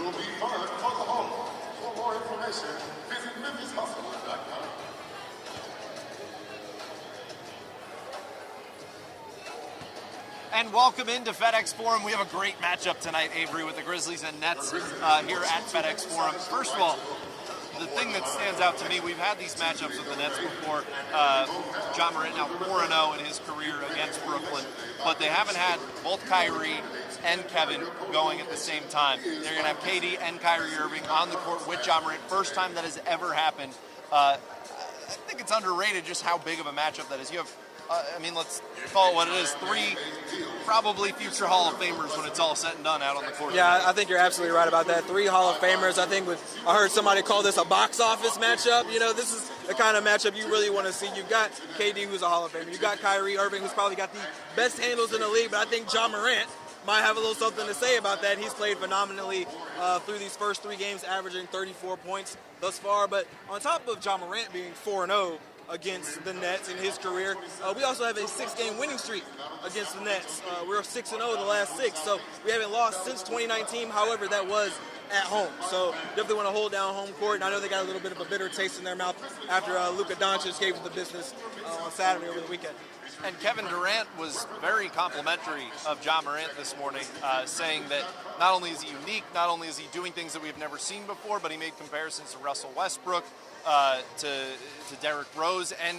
will be fired for the home. For more information, visit MemphisHustler.com. And welcome into FedEx Forum. We have a great matchup tonight, Avery, with the Grizzlies and Nets here at FedEx Forum. First of all, the thing that stands out to me, we've had these matchups with the Nets before. Ja Morant now 4-0 in his career against Brooklyn, but they haven't had both Kyrie and Kevin going at the same time. They're going to have KD and Kyrie Irving on the court with Ja Morant. First time that has ever happened. I think it's underrated just how big of a matchup that is. You have let's call it what it is, 3 probably future Hall of Famers when it's all said and done out on the court. Yeah, I think you're absolutely right about that. 3 Hall of Famers. I think I heard somebody call this a box office matchup. You know, this is the kind of matchup you really want to see. You've got KD, who's a Hall of Famer. You've got Kyrie Irving, who's probably got the best handles in the league, but I think Ja Morant might have a little something to say about that. He's played phenomenally through these first 3 games, averaging 34 points thus far. But on top of Ja Morant being 4-0, against the Nets in his career, we also have a 6-game winning streak against the Nets. We're 6-0 in the last 6, so we haven't lost since 2019. However, that was at home, so definitely want to hold down home court. And I know they got a little bit of a bitter taste in their mouth after Luka Doncic gave them the business on Saturday over the weekend. And Kevin Durant was very complimentary of Ja Morant this morning, saying that not only is he unique, not only is he doing things that we've never seen before, but he made comparisons to Russell Westbrook, to Derrick Rose, and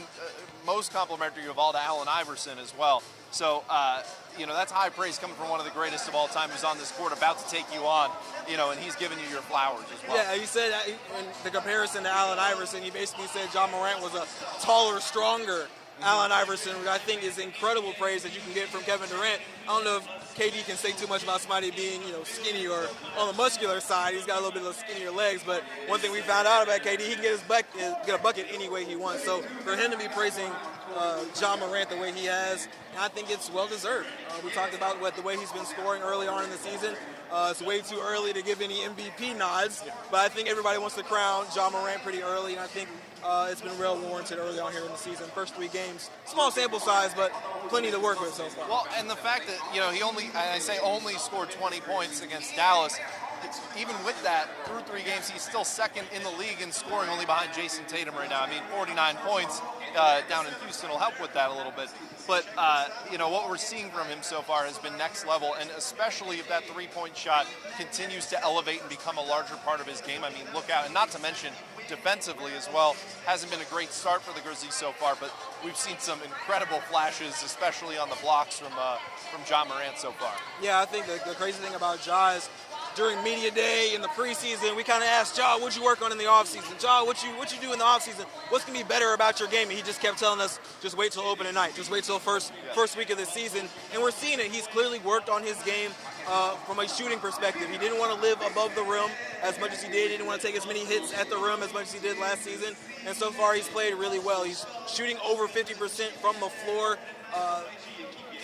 most complimentary of all to Allen Iverson as well. So, that's high praise coming from one of the greatest of all time who's on this court about to take you on, and he's giving you your flowers as well. Yeah, he said in the comparison to Allen Iverson, he basically said Ja Morant was a taller, stronger Allen Iverson, which I think is incredible praise that you can get from Kevin Durant. I don't know if KD can say too much about somebody being, skinny or on the muscular side. He's got a little bit of skinnier legs, but one thing we found out about KD, he can get a bucket any way he wants. So for him to be praising Ja Morant the way he has, I think it's well-deserved. We talked about the way he's been scoring early on in the season. It's way too early to give any MVP nods, but I think everybody wants to crown Ja Morant pretty early, and I think it's been well warranted early on here in the season. First 3 games, small sample size, but plenty to work with so far. Well, and the fact that, he only scored 20 points against Dallas, even with that, through 3 games, he's still second in the league in scoring, only behind Jason Tatum right now. 49 points down in Houston will help with that a little bit. But, what we're seeing from him so far has been next level, and especially if that 3-point shot continues to elevate and become a larger part of his game. Look out. And not to mention, defensively as well, hasn't been a great start for the Grizzlies so far, but we've seen some incredible flashes, especially on the blocks from Ja Morant so far. Yeah, I think the crazy thing about Ja is during media day in the preseason, we kind of asked Ja, what'd you work on in the offseason? Ja, what you do in the offseason? What's going to be better about your game? And he just kept telling us, just wait till opening night. Just wait till first week of the season. And we're seeing it. He's clearly worked on his game from a shooting perspective. He didn't want to live above the rim as much as he did. He didn't want to take as many hits at the rim as much as he did last season. And so far, he's played really well. He's shooting over 50% from the floor.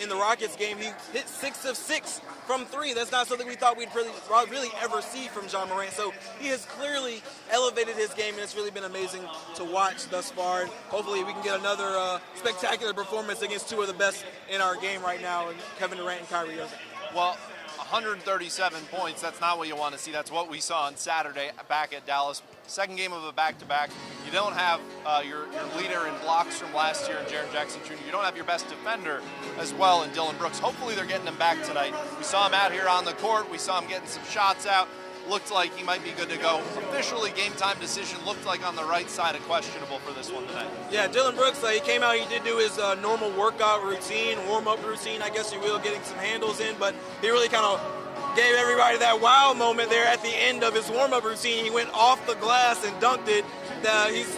In the Rockets game, he hit 6 of 6 from 3. That's not something we thought we'd really ever see from Ja Morant. So he has clearly elevated his game, and it's really been amazing to watch thus far. And hopefully we can get another spectacular performance against 2 of the best in our game right now, and Kevin Durant and Kyrie Irving. Well, 137 points, that's not what you want to see. That's what we saw on Saturday back at Dallas. Second game of a back-to-back. You don't have your leader in blocks from last year, Jaren Jackson Jr. You don't have your best defender as well in Dylan Brooks. Hopefully they're getting him back tonight. We saw him out here on the court. We saw him getting some shots out. Looked like he might be good to go. Officially, game-time decision looked like on the right side of questionable for this one tonight. Yeah, Dylan Brooks, he came out, he did do his normal workout routine, warm-up routine, I guess you will, getting some handles in, but he really kind of gave everybody that wow moment there at the end of his warm-up routine. He went off the glass and dunked it. He's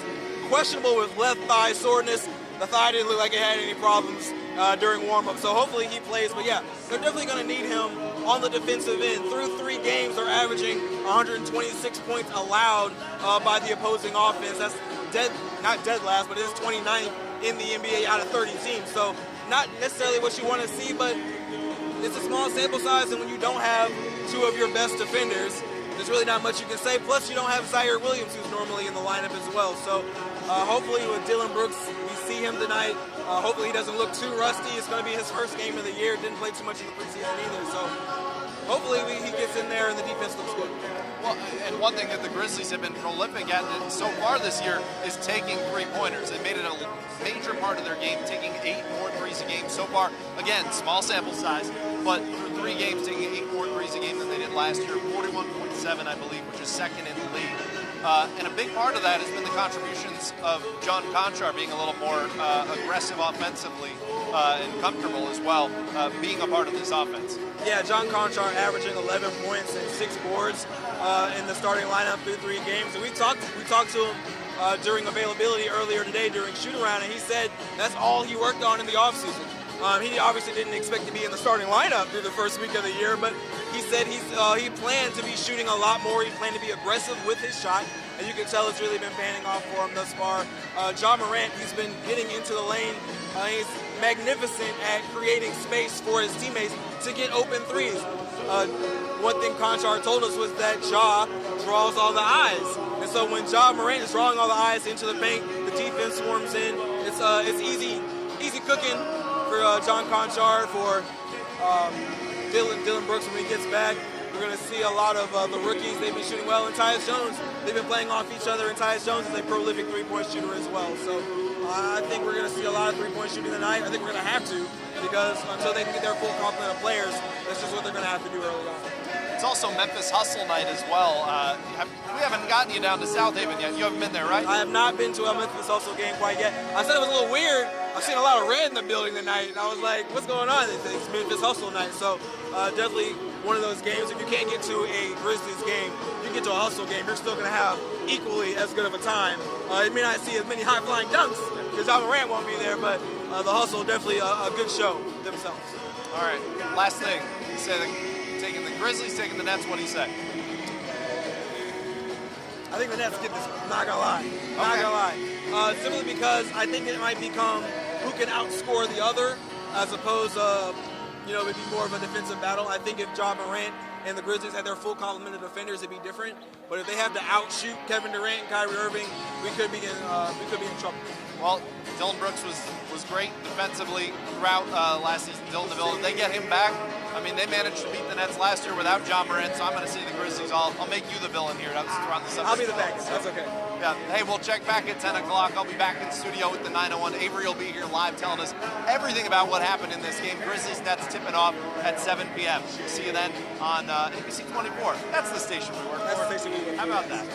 questionable with left thigh soreness. The thigh didn't look like it had any problems during warm-up, so hopefully he plays. But yeah, they're definitely going to need him on the defensive end. Through 3 games, they're averaging 126 points allowed by the opposing offense. That's not dead last, but it is 29th in the NBA out of 30 teams. So not necessarily what you want to see, but it's a small sample size, and when you don't have 2 of your best defenders, there's really not much you can say. Plus, you don't have Zaire Williams, who's normally in the lineup as well. So hopefully with Dylan Brooks, we see him tonight. Hopefully he doesn't look too rusty. It's going to be his first game of the year. Didn't play too much in the preseason either. So hopefully he gets in there and the defense looks good. one thing that the Grizzlies have been prolific at so far this year is taking three-pointers. They made it a major part of their game, taking 8 more threes a game so far. Again, small sample size, but through 3 games, taking 8 more threes a game than they did last year, 41.7, I believe, which is second in the league. And a big part of that has been the contributions of John Conchar being a little more aggressive offensively and comfortable as well, being a part of this offense. Yeah, John Conchar averaging 11 points and 6 boards in the starting lineup through 3 games. And we talked to him during availability earlier today during shoot-around, and he said that's all he worked on in the offseason. He obviously didn't expect to be in the starting lineup through the first week of the year, but he said he planned to be shooting a lot more. He planned to be aggressive with his shot, and you can tell it's really been panning off for him thus far. Ja Morant, he's been getting into the lane. He's magnificent at creating space for his teammates to get open threes. One thing Conchar told us was that Ja draws all the eyes. And so when Ja Morant is drawing all the eyes into the paint, the defense swarms in. It's easy cooking for John Conchar, for Dylan Brooks when he gets back. We're going to see a lot of the rookies. They've been shooting well. And Tyus Jones, they've been playing off each other. And Tyus Jones is a prolific three-point shooter as well. So I think we're going to see a lot of three-point shooting tonight. I think we're going to have to, because until they can get their full complement of players, that's just what they're going to have to do early on. It's also Memphis Hustle night as well. We haven't gotten you down to South Haven yet. You haven't been there, right? I have not been to a Memphis Hustle game quite yet. I said it was a little weird. I've seen a lot of red in the building tonight, and I was like, what's going on? It's Memphis Hustle night. So definitely one of those games. If you can't get to a Grizzlies game, you get to a Hustle game, you're still going to have equally as good of a time. You may not see as many high-flying dunks, because Ja Morant won't be there, but the Hustle definitely a good show themselves. All right, last thing. You said taking the Grizzlies, taking the Nets. What do you say? I think the Nets get this. Not gonna lie. Not gonna lie. Simply because I think it might become who can outscore the other, as opposed to, it'd be more of a defensive battle. I think if Ja Morant and the Grizzlies had their full complement of defenders, it'd be different. But if they have to outshoot Kevin Durant and Kyrie Irving, we could be in trouble. Well, Dylan Brooks was great defensively throughout last season. Dylan DeVille, they get him back. I mean, they managed to beat the Nets last year without Ja Morant, so I'm going to see the Grizzlies. I'll make you the villain here. I'll be the back. That's okay. Yeah. Hey, we'll check back at 10 o'clock. I'll be back in the studio with the 901. Avery will be here live telling us everything about what happened in this game. Grizzlies Nets tipping off at 7 p.m. See you then on ABC 24. That's the station we work for. That's the station we work for. How about that?